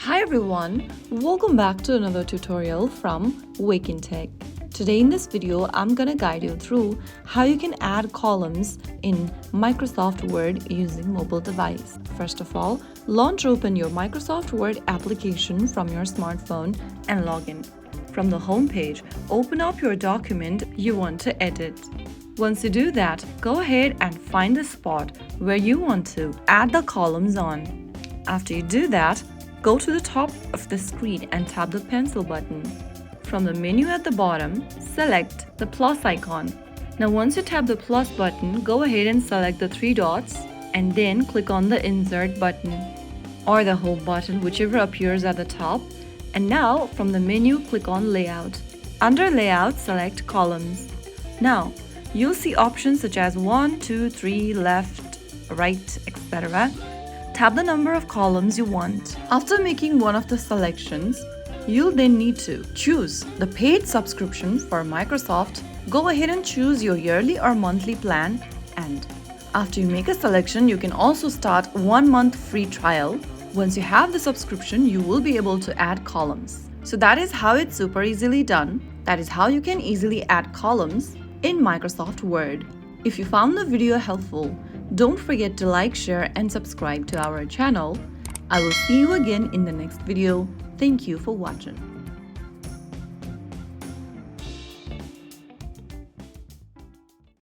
Hi everyone, welcome back to another tutorial from Wake&Tech. Today in this video, I'm gonna guide you through how you can add columns in Microsoft Word using mobile device. First of all, launch open your Microsoft Word application from your smartphone and log in. From the home page, open up your document you want to edit. Once you do that, go ahead and find the spot where you want to add the columns on. After you do that, go to the top of the screen and tap the pencil button. From the menu at the bottom, select the plus icon. Now once you tap the plus button, go ahead and select the three dots and then click on the insert button or the home button, whichever appears at the top. And now from the menu, click on layout. Under layout, select columns. Now you'll see options such as 1, 2, 3, left, right, etc. Tap the number of columns you want. After making one of the selections, you'll then need to choose the paid subscription for Microsoft. Go ahead and choose your yearly or monthly plan, and after you make a selection, you can also start 1 month free trial. Once you have the subscription, you will be able to add columns. So that is how it's super easily done. That is how you can easily add columns in Microsoft Word. If you found the video helpful, don't forget to like, share, and subscribe to our channel. I will see you again in the next video. Thank you for watching.